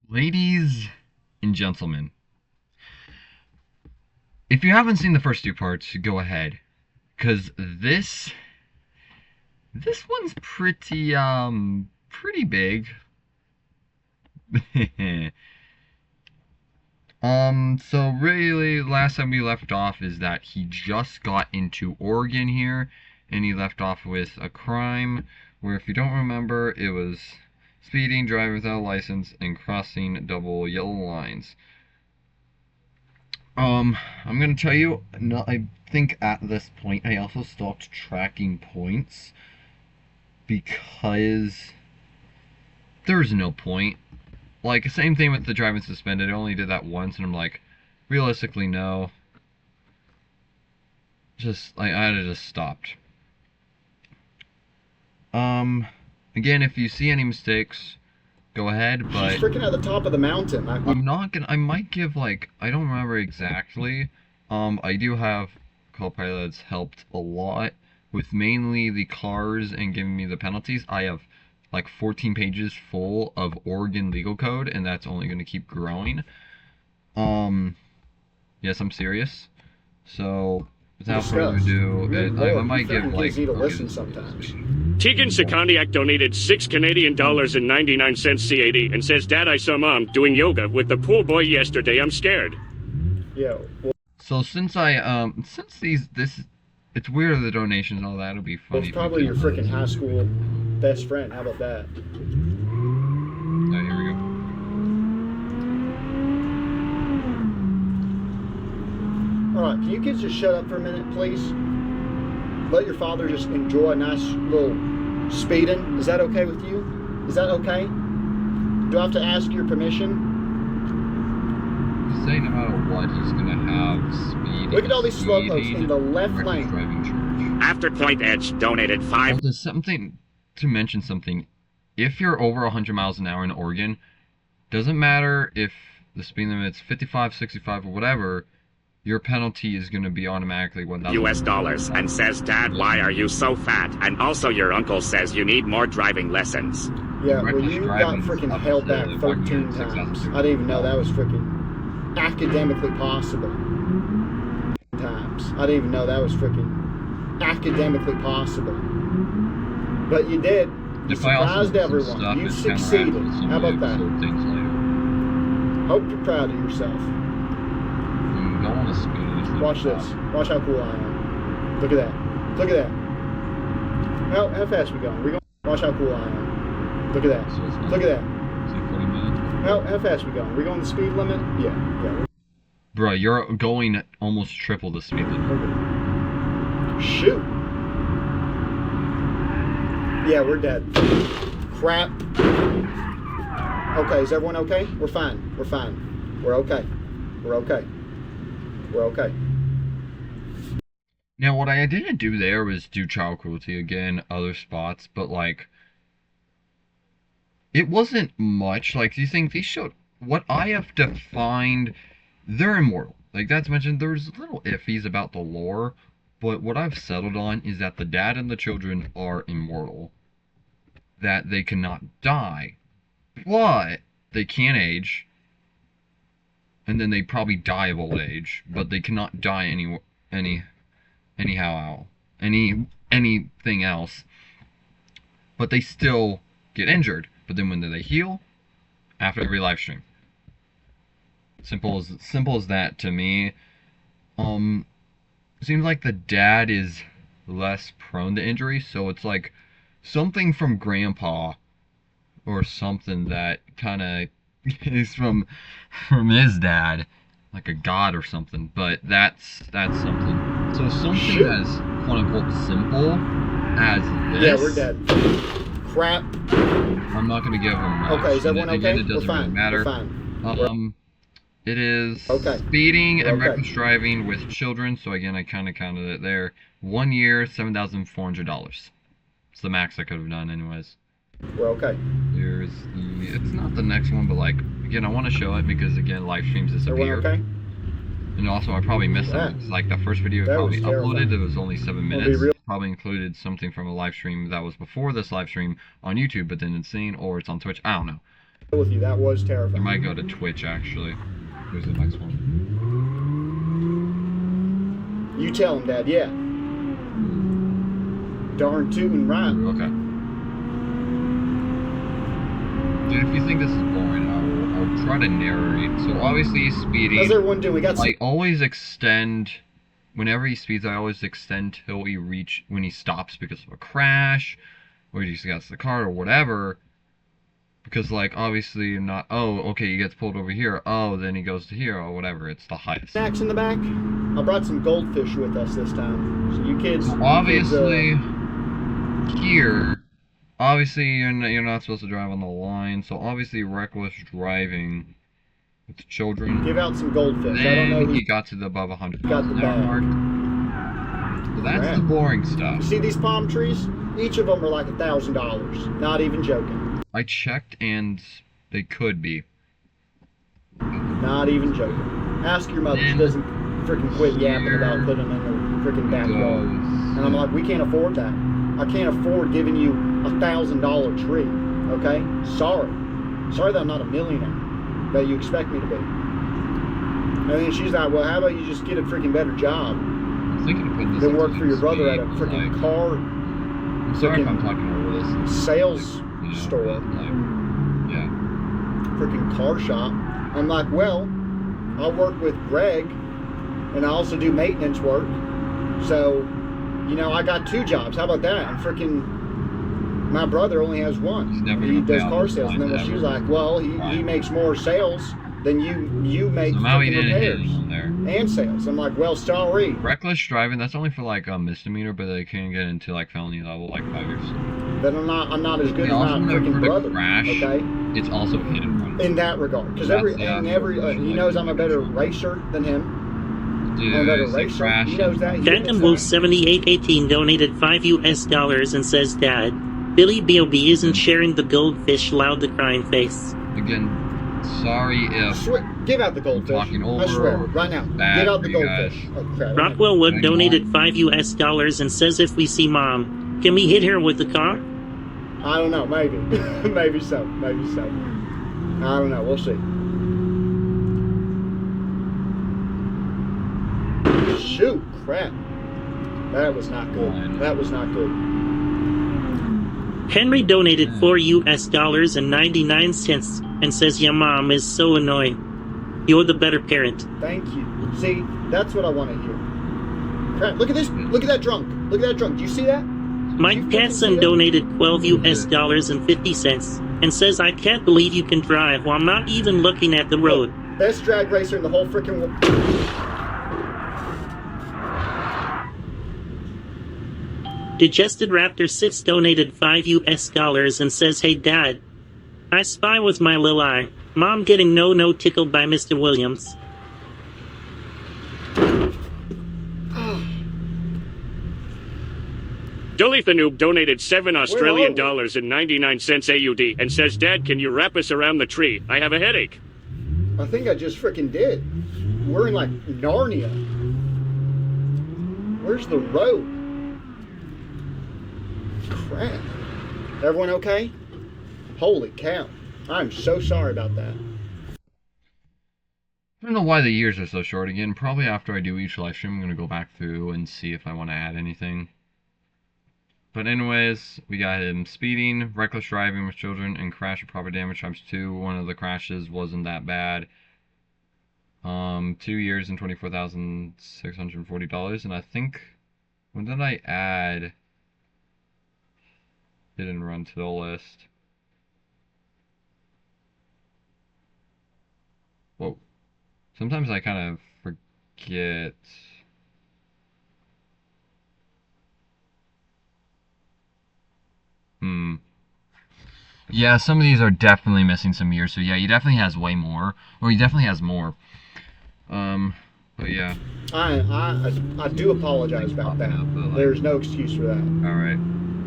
Ladies and gentlemen, if you haven't seen the first two parts, go ahead, because this one's pretty big. So really, last time we left off is that he just got into Oregon here, and he left off with a crime where, if you don't remember, it was speeding, driving without a license, and crossing double yellow lines. I'm gonna tell you, I think at this point I also stopped tracking points because there's no point. Like, same thing with the driving suspended. I only did that once, and I'm like, realistically, no. I had to just stopped. Again, if you see any mistakes, go ahead, but she's freaking at the top of the mountain. I might give, like, I don't remember exactly. I do have Copilot that's helped a lot with mainly the cars and giving me the penalties. I have like 14 pages full of Oregon legal code, and that's only going to keep growing. Yes, I'm serious. So, without further ado, I might give, like, easy to listen sometimes. Tegan Sakoniak donated $6 Canadian and 99 cents CAD and says, "Dad, I saw Mom doing yoga with the pool boy yesterday. I'm scared." Yeah. Well, so since it's weird the donations and all that. It'll be funny. It's probably your freaking high school best friend. How about that? Oh, here we go. Alright, can you kids just shut up for a minute, please? Let your father just enjoy a nice little speeding. Is that okay with you? Is that okay? Do I have to ask your permission? Say no matter what, he's gonna have speed. Look at all these slowpokes in the left lane. After Point Edge donated 5. Oh, there's something to mention something. If you're over 100 miles an hour in Oregon, doesn't matter if the speed limit's 55, 65, or whatever, your penalty is going to be automatically $1,000 and says, "Dad, why are you so fat?" And also your uncle says you need more driving lessons. Yeah, well, you got freaking held back 13 times. I didn't even know that was freaking academically possible. I didn't even know that was freaking academically possible. But you did. You surprised everyone. You succeeded. How about that? Hope you're proud of yourself. Watch this. Watch how cool I am. Look at that. Look at that. How fast we going? Watch how cool I am. Look at that. Look at that. How fast we going? We going the speed limit? Yeah. Bro, you're going almost triple the speed limit. Okay. Shoot. Yeah, we're dead. Crap. Okay, is everyone okay? We're fine. We're fine. We're okay. We're okay. We're okay. Now, what I didn't do there was do child cruelty again, other spots, but, like, it wasn't much. Like, do you think these showed what I have defined? They're immortal. Like, that's mentioned. There's little iffies about the lore, but what I've settled on is that the dad and the children are immortal. That they cannot die, but they can age, and then they probably die of old age, but they cannot die anything else. But they still get injured. But then when do they heal? After every live stream. Simple as that to me. Seems like the dad is less prone to injury, so it's like something from Grandpa, or something that kind of is from his dad, like a god or something. But that's something. So something as quote unquote simple as this. Yeah, we're dead. Crap. I'm not gonna give him much. Okay, is everyone okay? It doesn't really matter. We're fine. It is okay. Speeding and reckless driving with children. So again, I kind of counted it there. 1 year, $7,400. It's the max I could have done, anyways. We're okay. There's the. It's not the next one, but, like, again, I want to show it because, again, live streams disappear. Everyone okay? And also, I probably missed it. It's like the first video I probably uploaded, it was only 7 minutes. Probably included something from a live stream that was before this live stream on YouTube, but then it's seen, or it's on Twitch. I don't know. with you. That was I terrifying. might go to Twitch, actually. Who's the next one? You tell him, Dad. Yeah. Darn tootin' right. Okay. Dude, if you think this is boring, I'll try to narrate. So obviously he's speeding. How's everyone doing? We got some... I always extend, whenever he speeds, I always extend till when he stops because of a crash, or he just gets the car or whatever. Because, like, obviously you're not, oh, okay, he gets pulled over here, oh, then he goes to here, or whatever, it's the highest. Snacks in the back. I brought some goldfish with us this time. So you kids... So obviously, here, obviously you're not supposed to drive on the line, so obviously reckless driving with children. Give out some goldfish. Then I don't know he got to the above 100 got miles the an hour bag. mark. So that's the boring stuff. You see these palm trees? Each of them are like $1,000. Not even joking. I checked and they could be. Not even joking. Ask your mother. She doesn't freaking quit yapping about putting them in her freaking backyard. And I'm like, we can't afford that. I can't afford giving you $1,000 tree. Okay? Sorry. Sorry that I'm not a millionaire that you expect me to be. And then she's like, well, how about you just get a freaking better job I'm thinking of putting this than work into for your brother at a speed, freaking like, car I'm sorry if I'm talking over this. sales Like, store. Like, yeah. Freaking car shop. I'm like, well, I'll work with Greg and I also do maintenance work. So, you know, I got 2 jobs. How about that? And freaking my brother only has 1. He does car sales. And then she was like, well, he makes more sales than you make Somehow he freaking didn't hit repairs him there. and sales. I'm like, well, sorry. Reckless driving, that's only for like a misdemeanor, but they can get into like felony level like 5 years. Then I'm not as good as Also, my freaking brother. Crash, okay? It's also hit and run. In that regard, because he knows I'm a better racer than him. Dude, I'm a better racer. He knows that. Phantom Wolf 7818 donated $5 and says, Dad, Billy B.O.B. isn't sharing the goldfish, loud the crying face. Again, sorry if give out the goldfish. talking over I swear, or right now. bad Give out for the you goldfish. guys. Oh, crap. Rockwell Wood donated $5 and says, if we see Mom, can we hit her with the car? I don't know, maybe. Maybe so. Maybe so. I don't know, we'll see. Shoot, crap. That was not good. That was not good. Henry donated $4 and says, your mom is so annoying. You're the better parent. Thank you. See, that's what I want to hear. Crap, look at this. Look at that drunk. Look at that drunk. Do you see that? Mike Patson donated $12 and 50 cents and says, I can't believe you can drive while not even looking at the road. Best drag racer in the whole freaking world. Digested Raptor 6 donated $5 and says, hey Dad, I spy with my little eye. Mom getting no tickled by Mr. Williams. Dolly the Noob donated $7 Australian dollars and 99 cents AUD and says, Dad, can you wrap us around the tree? I have a headache. I think I just freaking did. We're in like Narnia. Where's the road? Crap. Everyone okay? Holy cow. I'm so sorry about that. I don't know why the years are so short again. Probably after I do each live stream, I'm going to go back through and see if I want to add anything. But anyways, we got him speeding, reckless driving with children, and crash or property damage times 2. One of the crashes wasn't that bad. 2 years and $24,640. And I think, when did I add hit and run to the list? Whoa. Sometimes I kind of forget. Yeah, some of these are definitely missing some years. So yeah, he definitely has way more. Or he definitely has more. But yeah. I do apologize about that. There's no excuse for that. Alright.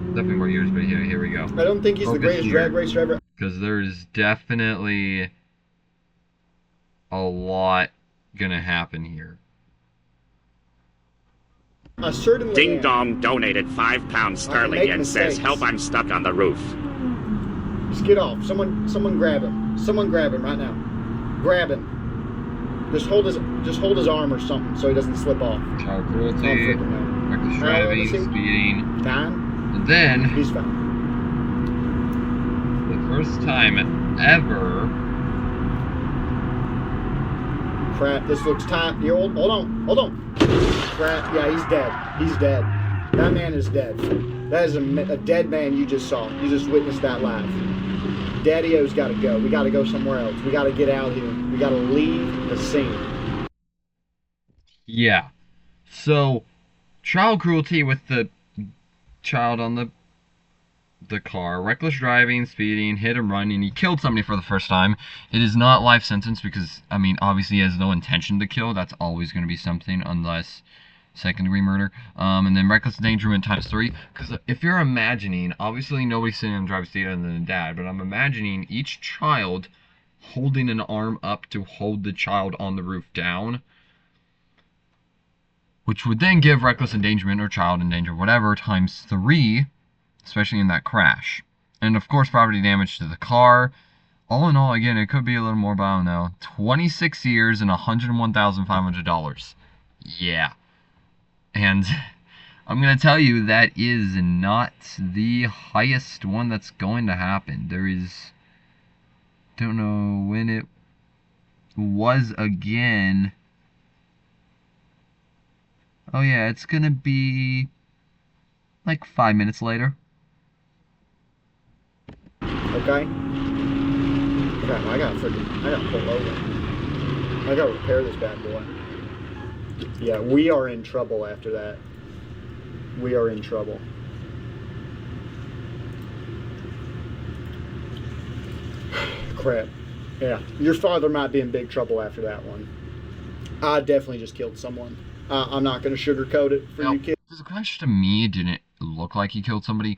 Definitely more years, but here we go. I don't think he's the greatest drag racer ever. Because there's definitely a lot gonna happen here. I certainly Ding Dong donated £5 sterling and says, help, I'm stuck on the roof. Just get off. Someone grab him. Someone grab him right now. Grab him. Just hold his arm or something so he doesn't slip off. Child cruelty, reckless driving, speeding. Fine. And then, He's fine. the first time ever. Crap, this looks time. You're old. Hold on. Crap, yeah, he's dead. He's dead. That man is dead. That is a dead man you just saw. You just witnessed that live. Daddy-O's got to go. We got to go somewhere else. We got to get out here. We got to leave the scene. Yeah. So, child cruelty with the child on the car, reckless driving, speeding, hit and run, and he killed somebody for the first time. It is not life sentence because, I mean, obviously he has no intention to kill. That's always going to be something unless second-degree murder. And then reckless endangerment times 3. Because if you're imagining, obviously nobody's sitting in the driver's seat other than the dad, but I'm imagining each child holding an arm up to hold the child on the roof down, which would then give reckless endangerment or child endangerment, whatever, times 3, especially in that crash. And of course, property damage to the car. All in all, again, it could be a little more, but I don't know. 26 years and $101,500. Yeah. And I'm going to tell you that is not the highest one that's going to happen. There is, don't know when it was again. Oh yeah, it's going to be like 5 minutes later. Okay? Crap, I gotta pull over. I gotta repair this bad boy. Yeah, we are in trouble after that. We are in trouble. Crap. Yeah, your father might be in big trouble after that one. I definitely just killed someone. I'm not going to sugarcoat it for you kids. The crash to me didn't look like he killed somebody,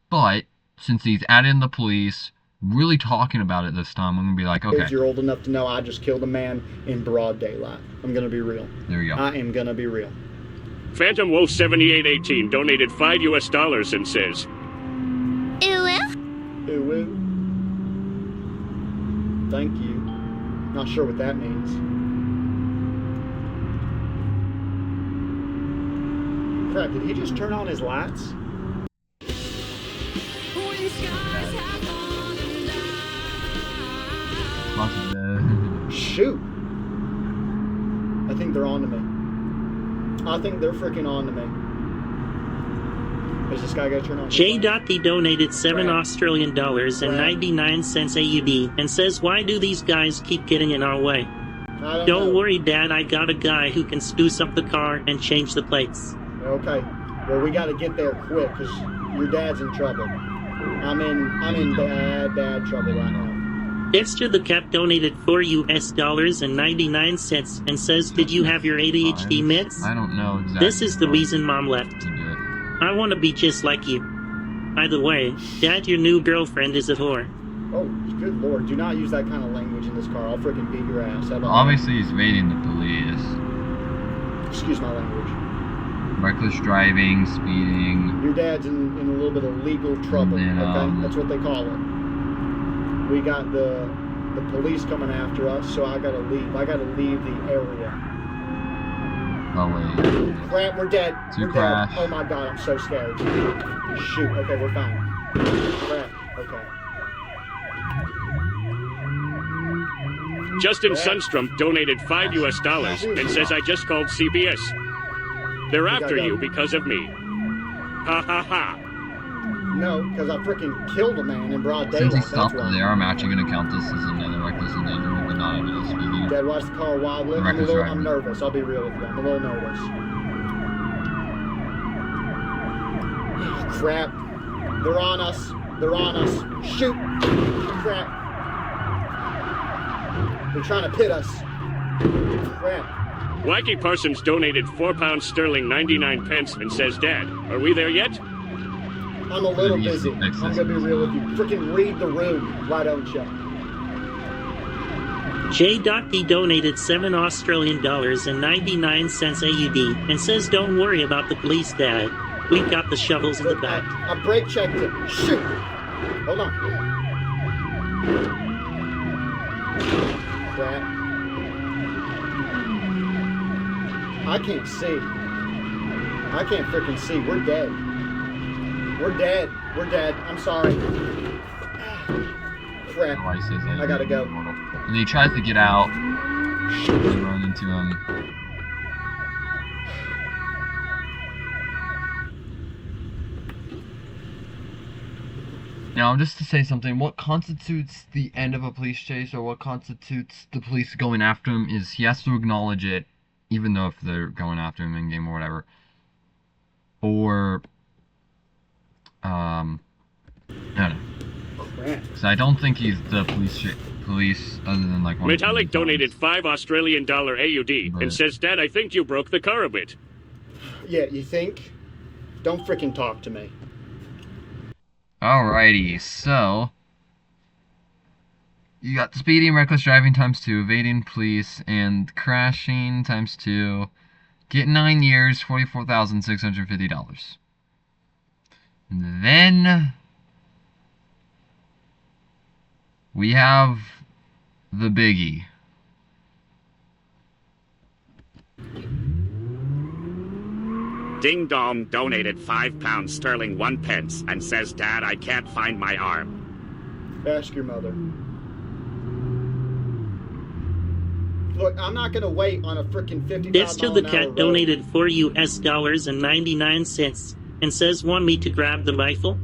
but since he's added in the police, really talking about it this time, I'm going to be like, okay. You're old enough to know I just killed a man in broad daylight. I'm going to be real. There you go. I am going to be real. Phantom Wolf 7818 donated $5 and says, Ooh. Thank you. Not sure what that means. Crap, did he just turn on his lights? Shoot! I think they're on to me. I think they're freaking on to me. Is this guy gonna turn on? J.D donated $7 Australian dollars and 99 cents AUD and says, why do these guys keep getting in our way? Don't worry, Dad, I got a guy who can spruce up the car and change the plates. Okay. Well, we gotta get there quick, because your dad's in trouble. I'm in bad trouble right now. Dexter the Cap donated $4 and 99 cents and says, did you have your ADHD meds? I don't know exactly. This is the reason Mom left. I want to be just like you. By the way, Dad, your new girlfriend is a whore. Oh, good lord. Do not use that kind of language in this car. I'll freaking beat your ass. Obviously, he's evading the police. Excuse my language. Reckless driving, speeding. Your dad's in a little bit of legal trouble, then, okay? That's what they call it. We got the police coming after us, so I gotta leave. I gotta leave the area. Oh, wait. Crap, we're dead. We're crash. dead. Oh my god, I'm so scared. Shoot, okay, we're fine. Crap, okay. Justin Sundstrom donated $5 and says, I just called CBS. They're after you because of me. Ha ha ha. No, because I freaking killed a man in broad Since daylight. he stopped there, I'm actually going to count this as another reckless endangerment, but not evidence speeding. Dad, watch the car wildly. I'm nervous. I'll be real with you. I'm a little nervous. Crap. They're on us. They're on us. Shoot. Crap. They're trying to pit us. Crap. Wacky Parsons donated £4 sterling 99 pence and says, Dad, are we there yet? I'm a little busy. I'm gonna be real with you. Freaking read the room, why don't you? J.D donated $7 Australian dollars and 99 cents AUD and says, don't worry about the police, Dad. We've got the shovels in the back. I brake checked it. Shoot! Hold on. Crap. I can't see. I can't freaking see. We're dead. We're dead. We're dead. I'm sorry. Crap. I gotta go. And he tries to get out. And run into him. Now, just to say something, what constitutes the end of a police chase, or what constitutes the police going after him, is he has to acknowledge it, even though if they're going after him in-game or whatever. Or, I don't know. So I don't think he's the police other than like one. Metallic donated $5 Australian AUD and says, Dad, I think you broke the car a bit. Yeah, you think? Don't freaking talk to me. Alrighty, so you got speeding, reckless driving ×2, evading police, and crashing ×2. Get 9 years, $44,650. And then we have the biggie. Ding Dong donated £5 sterling 1 pence and says, Dad, I can't find my arm. Ask your mother. Look, I'm not gonna wait on a freaking $50 This to the cat donated $4.99 and says, want me to grab the rifle?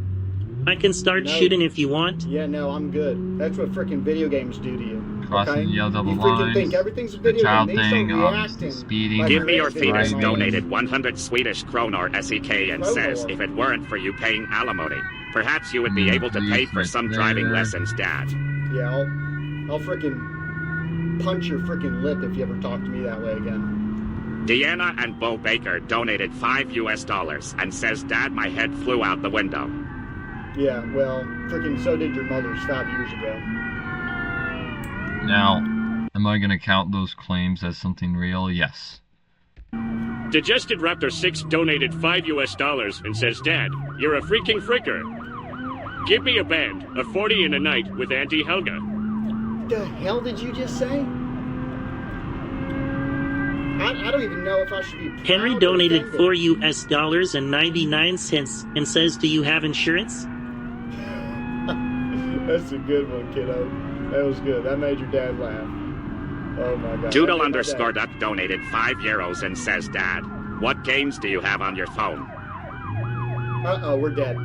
I can start shooting if you want. Yeah, no, I'm good. That's what freaking video games do to you. Crossing okay? the yellow double you freaking lines, think everything's a the video child game. They thing, start reacting. speeding. like Give me your crazy. fetus Right. donated 100 Swedish kronor SEK and says, if it weren't for you paying alimony, perhaps you would be able to pay for some driving lessons, Dad. Yeah, I'll freaking punch your freaking lip if you ever talk to me that way again. Deanna and Bo Baker donated $5 and says, Dad, my head flew out the window. Yeah, well, freaking so did your mother's 5 years ago. Now, am I going to count those claims as something real? Yes. Digested Raptor 6 donated $5 and says, Dad, you're a freaking fricker. Give me a band, a 40 in a night with Auntie Helga. The hell did you just say? I don't even know if I should be proud Henry or donated offended. $4.99 and says, do you have insurance? That's a good one, kiddo. That was good. That made your dad laugh. Oh my god. Doodle That made my _ dad. Duck donated €5 and says, Dad, what games do you have on your phone? Uh-oh, we're dead.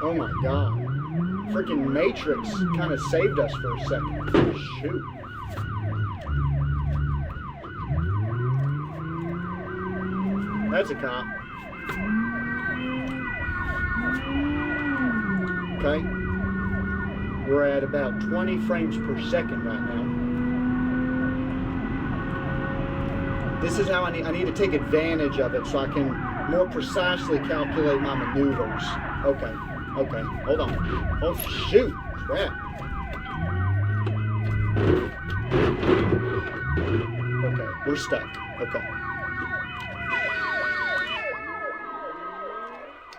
Oh my god. Freaking Matrix kind of saved us for a second. Shoot. That's a cop. Okay. We're at about 20 frames per second right now. This is how I need to take advantage of it so I can more precisely calculate my maneuvers. Okay. Okay. Hold on. Oh, shoot. Crap. Okay. We're stuck. Okay.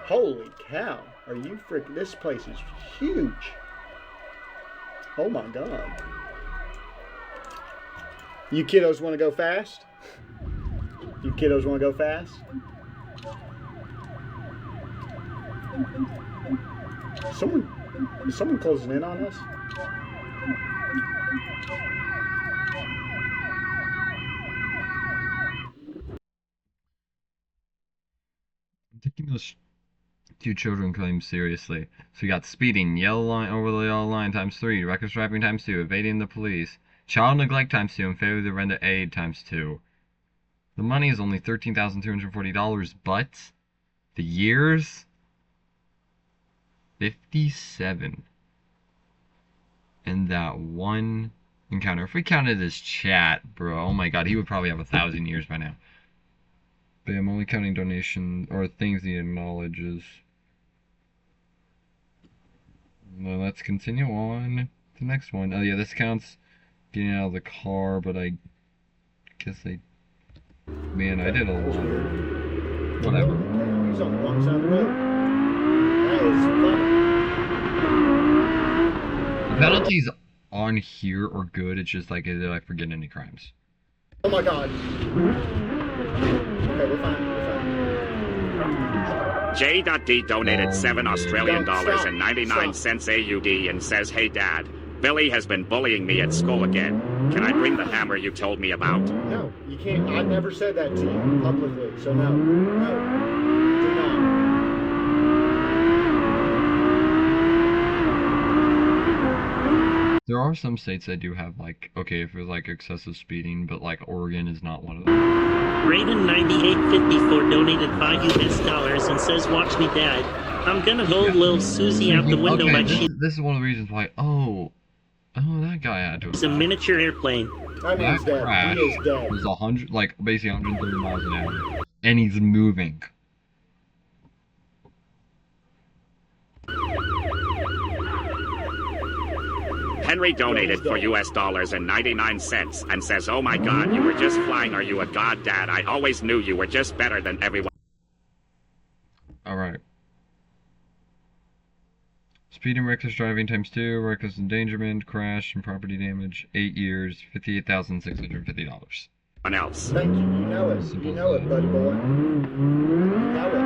Holy cow. Are you freaking... This place is huge. Oh my god. You kiddos want to go fast? You kiddos want to go fast? Is someone closing in on us? I'm taking those two children claims seriously. So we got speeding, yellow line over the yellow line ×3, reckless driving ×2, evading the police, child neglect ×2, and failure to render aid ×2. The money is only $13,240, but the years 57. And that one encounter. If we counted his chat, bro, oh my god, he would probably have 1,000 years by now. But I'm only counting donation or things he acknowledges. Well, let's continue on to the next one. Oh yeah, this counts getting out of the car, but I guess I... Man, I did a lot. Whatever. Damn, he's on the wrong side of the road. That is funny. The penalties on here are good. It's just like they're like for getting any crimes. Oh my god. Okay, we're fine. J.D donated $7 Australian dollars and 99 Stop. cents AUD and says, "Hey Dad, Billy has been bullying me at school again. Can I bring the hammer you told me about?" No, you can't. I never said that to you publicly, so no. No. Do not. There are some states that do have like, okay, if it's like excessive speeding, but like Oregon is not one of them. Raiden9854 donated $5 and says, "Watch me, Dad. I'm gonna hold little Susie out the window Okay, like this is one of the reasons why. Oh, that guy had to. she's a miniature airplane." That man's That dead. crash He is dead. was 100, like basically 130 miles an hour, and he's moving. Henry donated for US dollars and 99 cents and says, "Oh my god, you were just flying. Are you a god, Dad? I always knew you were just better than everyone." All right. Speed and reckless driving times 2, reckless endangerment, crash, and property damage, 8 years, $58,650. else. Thank you. You know it. You know it, buddy boy. You know it.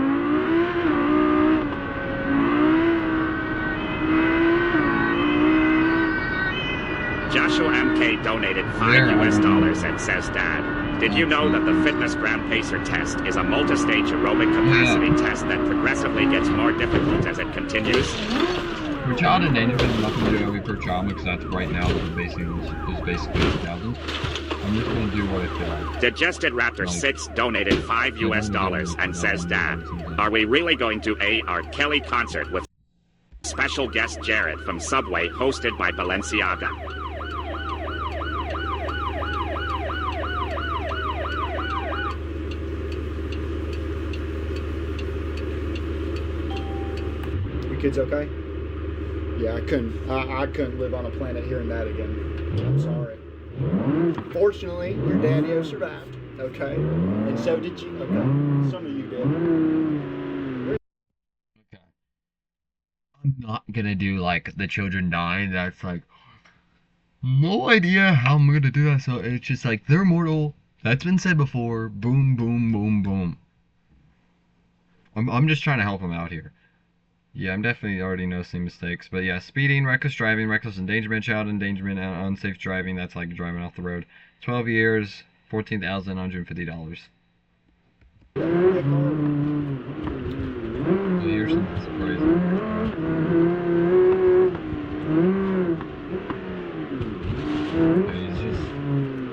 Joshua MK donated $5 US and says, "Dad, did you know that the Fitness Gram Pacer test is a multi-stage aerobic capacity test that progressively gets more difficult as it continues?" For child endangerment, I'm not going to do it per child because that's right now is basically 2,000. I'm just going to do what I feel like. Digested Raptor 6 donated $5 and says, "Dad, are we really going to a R. Kelly concert with special guest Jared from Subway hosted by Balenciaga?" You kids okay? Yeah, I couldn't live on a planet hearing that again. I'm sorry. Fortunately, your daddy-o survived. Okay, and so did you. Okay, some of you did. Okay. I'm not going to do like the children die. That's like, no idea how I'm going to do that. So it's just like, they're mortal. That's been said before. Boom, boom, boom, boom. I'm just trying to help them out here. Yeah, I'm definitely already noticing mistakes. But yeah, speeding, reckless driving, reckless endangerment, child endangerment, and unsafe driving. That's like driving off the road. 12 years, $14,150. Here's something surprising.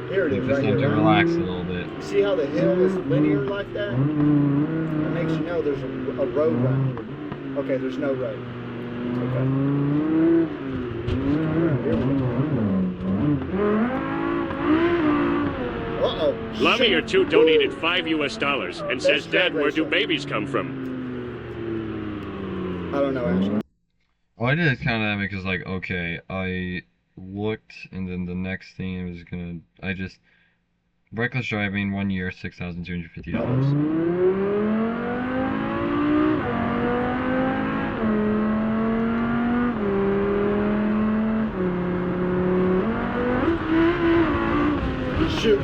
Here it is, You just right have here. to relax a little bit. You see how the hill is linear like that? That makes you know there's a road right here. Okay, there's no road. Okay. Alright, here we go. Uh-oh. Lavia2 donated $5 and says, "Dad, where do babies come from?" I don't know, Ashley. Well, I did kind of that because, like, okay, I looked, and then the next thing I was gonna, reckless driving, 1 year, $6,250. Shoot.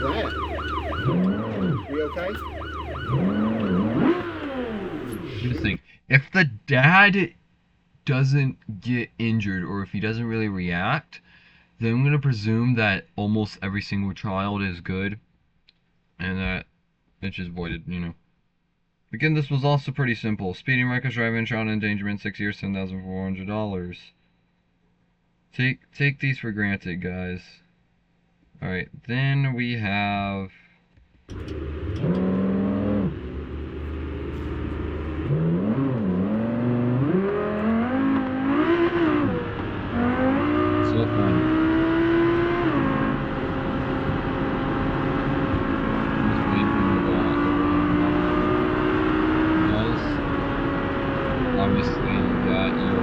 Right. We okay? Here's the thing. If the dad doesn't get injured, or if he doesn't really react, then I'm going to presume that almost every single child is good, and that it's just voided, you know. Again, this was also pretty simple. Speeding, reckless driving, child endangerment, 6 years, $10,400. Take these for granted, guys. Alright, then we have... So fun. Obviously, you got your...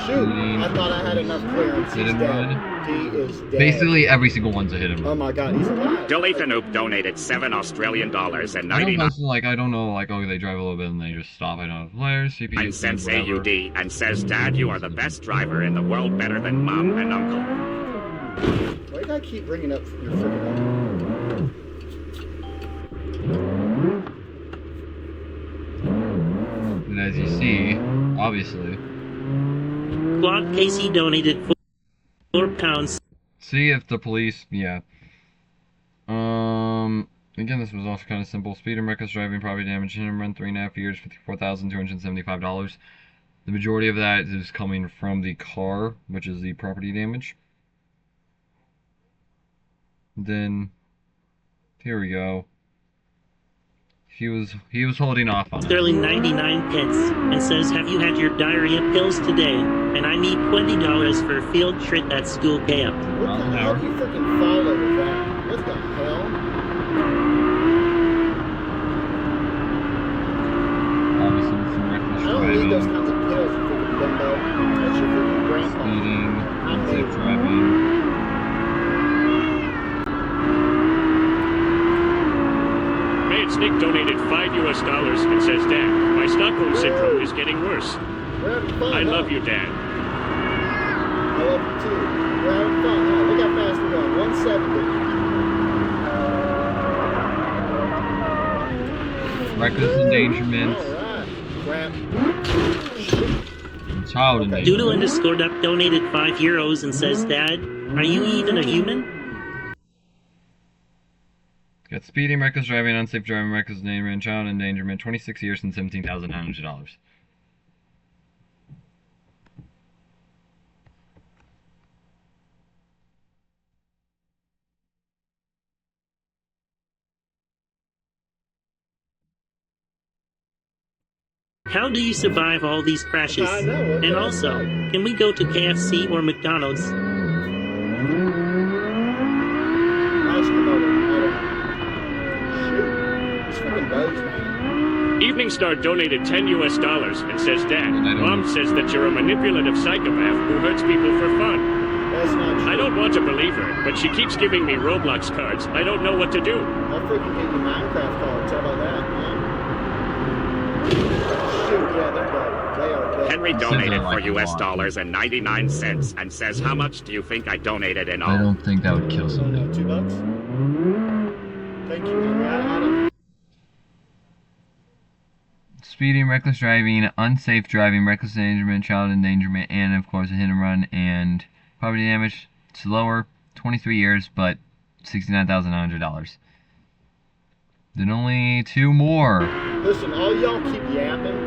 Shoot! I thought I had enough clearance. He's dead. He is dead. Basically, every single one's a hit and Oh run. my god, he's alive. Delete the Noob donated $7 Australian dollars and I don't 99 know, like, I don't know, like, oh, they drive a little bit and they just stop. I don't know. Players, CPU, cents whatever. AUD and says, Dad, you are the best driver in the world, better than Mom and Uncle. Why do I keep bringing up your freaking And as you see, obviously, Claude Casey donated £4. see if the police, yeah. Again, this was also kind of simple. Speed and reckless driving, property damage, hit and run, 3.5 years, $54,275. The majority of that is coming from the car, which is the property damage. Then, here we go. He was holding off on it. Sterling 99 pence and says, have you had your diarrhea pills today? And I need $20 for a field trip at school camp. What the hell do you freaking follow with that? What the hell? Obviously, some reckless I don't need those driving, kinds of pills, you freaking dumbo. That's your freaking grandpa. speeding, I'm unsafe lazy. driving. Nick donated $5 and says, Dad, my Stockholm syndrome is getting worse. We're having fun, I huh? love you, Dad. I love you too. We're having fun, huh? Look how fast we're going. 170. Reckless endangerment, Alright. Crap. and child endangerment. Doodle underscored up donated €5 and says, Dad, are you even a human? Got speeding, reckless driving, unsafe driving, reckless endangerment, child endangerment, 26 years and $17,900. How do you survive all these crashes? I know, what And the also, heck? can we go to KFC or McDonald's? Ask your mother. Shoot. These freaking boats, man. Evening Star donated $10 and says, Dad, I don't Mom know. says that you're a manipulative psychopath who hurts people for fun. That's not true. I don't want to believe her, but she keeps giving me Roblox cards. I don't know what to do. I'll freaking get you Minecraft cards. How about that, man? Shoot, yeah, they're dead. They are dead. Henry Sends donated it like for a US lot. dollars and 99 cents and says, how much do you think I donated in I all? don't think that would kill I don't know, somebody. $2? Thank you, Henry. I don't... Speeding, reckless driving, unsafe driving, reckless endangerment, child endangerment, and of course a hit and run and property damage. It's lower, 23 years, but $69,900. Then only 2 more. Listen, all y'all keep yapping.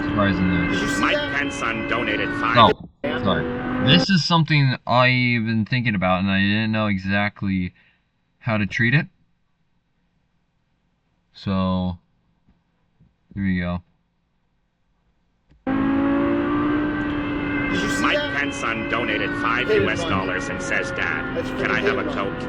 Surprisingly. Did you see Mike that? Penson donated Oh, $5. sorry. This is something I've been thinking about, and I didn't know exactly how to treat it. So, here we go. Did you see Mike that? Penson donated $5 US and says, Dad, That's can I have a freaking Coke?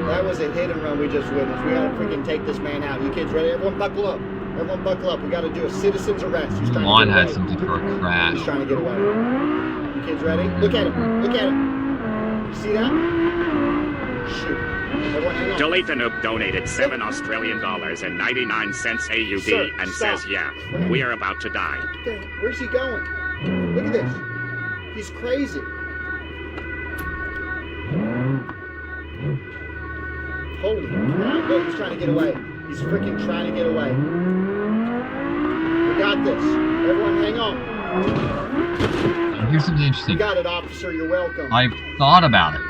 That was a hit and run we just witnessed. We gotta freaking take this man out. You kids ready? Everyone buckle up. Everyone buckle up. We gotta do a citizen's arrest. He's trying Juan to had get away. something for a He's crash. trying to get away. You kids ready? Look at him. Look at him. You see that? Shoot. Everyone hang on. Delete the Noob donated $7 Australian dollars and 99 cents AUD Sir, and stop. says, yeah, we are about to die. Where's he going? Look at this. He's crazy. Holy crap. Look, he's trying to get away. He's freaking trying to get away. We got this. Everyone hang on. And here's something You interesting. got it, officer. You're welcome. I've thought about it.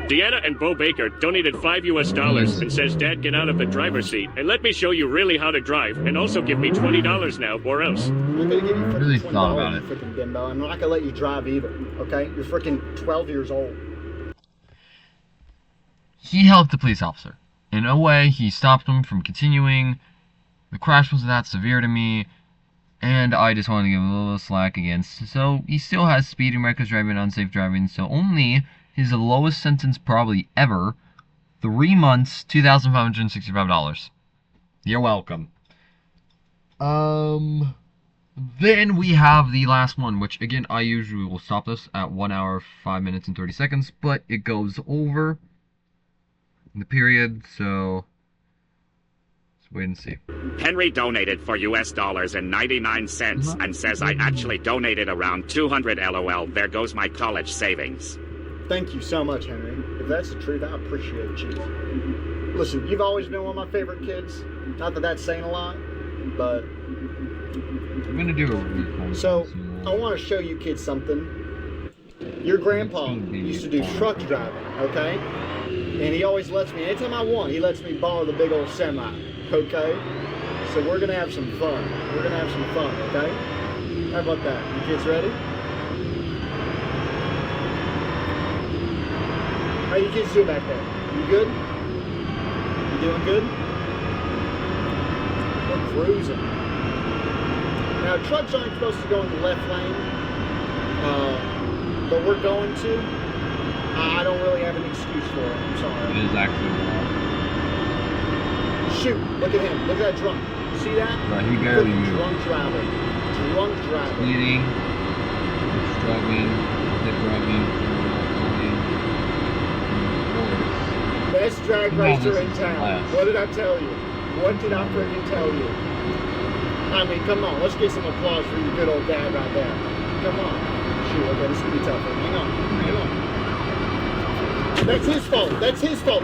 Deanna and Bo Baker donated $5 and says, Dad, get out of the driver's seat and let me show you really how to drive and also give me $20 now or else. I'm not gonna give you freaking Really $20, thought about it. you freaking bimbo. I'm not gonna let you drive either. Okay? You're freaking 12 years old. He helped the police officer. In a way, he stopped him from continuing. The crash wasn't that severe to me, and I just wanted to give him a little slack against. So he still has speeding, reckless driving, unsafe driving. So only his lowest sentence probably ever, 3 months, $2,565. You're welcome. Then we have the last one, which again, I usually will stop this at 1 hour, 5 minutes, and 30 seconds, but it goes over the period, so let's wait and see. Henry donated for US dollars and 99 cents and says I actually donated around 200 LOL. There goes my college savings. Thank you so much, Henry. If that's the truth, I appreciate you. Listen, you've always been one of my favorite kids. Not that that's saying a lot, but... I'm gonna do a recall. So, I want to show you kids something. Your grandpa used to do truck driving, okay? And he always lets me, anytime I want, he lets me borrow the big old semi, okay? So we're gonna have some fun. We're gonna have some fun, okay? How about that? You kids ready? How you kids doing back there? You good? You doing good? We're cruising. Now, trucks aren't supposed to go in the left lane, but we're going to. I don't really have an excuse for it. I'm sorry. It is actually wrong. Shoot! Look at him. Look at that drunk. See that? Right, he barely moved. Drunk driving. Drunk driving. Speeding, struggling, hit driving, Best drag racer in town. What did I tell you? What did I freaking tell you? I mean, come on. Let's get some applause for your good old dad right there. Come on. Shoot, okay, this is going to be tough. Hang on. Hang on. That's his fault. That's his fault.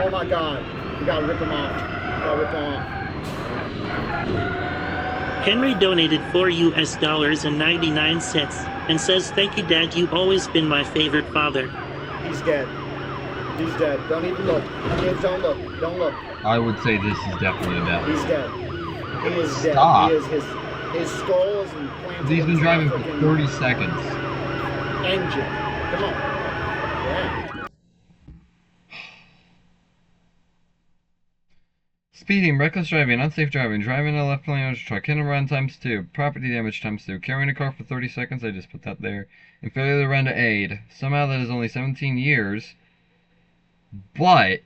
Oh my God. We got to rip him off. We got to rip him off. Henry donated $4 and 99 cents and says, "Thank you, Dad. You've always been my favorite father." He's dead. He's dead. Don't even look. Kids, don't look. Don't look. I would say this is definitely a death. He's dead. He is dead. Stop. He is his skull is implanted. He's been driving for 30 seconds. Engine. Come on. Yeah. Speeding, reckless driving, unsafe driving, driving a left lane truck, hit and run ×2, property damage ×2, carrying a car for 30 seconds, I just put that there, and failure to render aid. Somehow that is only 17 years, but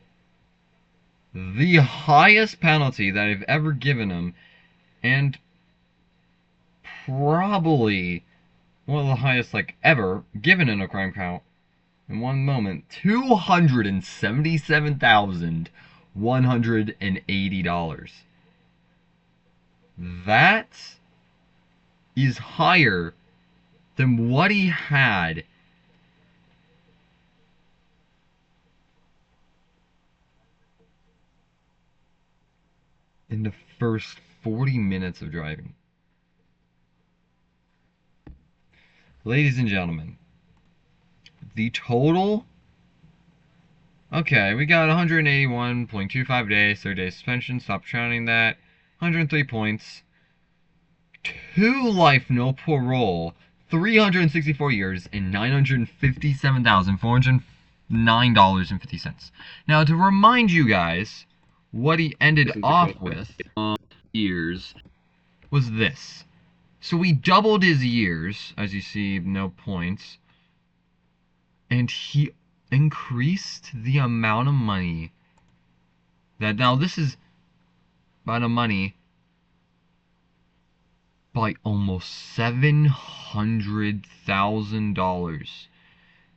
the highest penalty that I've ever given him, and probably one of the highest like ever given in a crime count in one moment, $277,180. That is higher than what he had in the first 40 minutes of driving. Ladies and gentlemen, the total, okay, we got 181.25 days, 30-day suspension, stop counting that, 103 points, 2 life, no parole, 364 years, and $957,409.50. Now, to remind you guys, what he ended off with years was this. So we doubled his years, as you see, no points, and he increased the amount of money that, now this is amount of money by almost $700,000.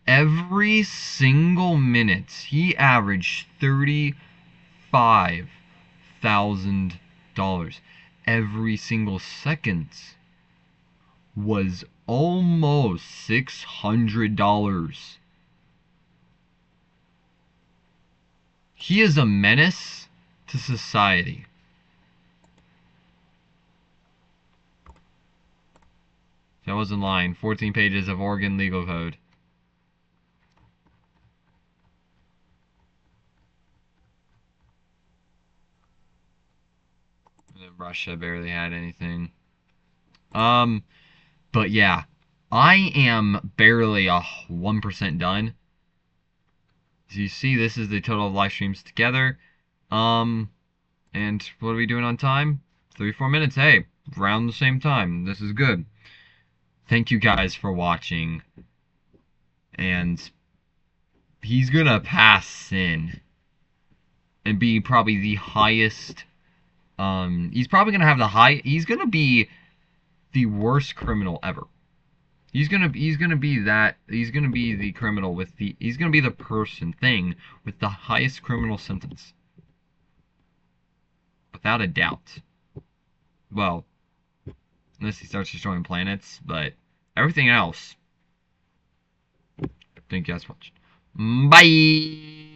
Every single minute, he averaged $35,000. Every single second was almost $600. He is a menace to society. That wasn't lying. 14 pages of Oregon legal code. And then Russia barely had anything. But yeah, I am barely 1% done. As you see, this is the total of live streams together. And what are we doing on time? 34 minutes. Hey, around the same time. This is good. Thank you guys for watching. And he's gonna pass sin and be probably the highest He's probably gonna have he's gonna be the worst criminal ever. He's gonna be the criminal with he's gonna be the thing with the highest criminal sentence. Without a doubt. Well, unless he starts destroying planets, but everything else. Thank you guys so much. Bye!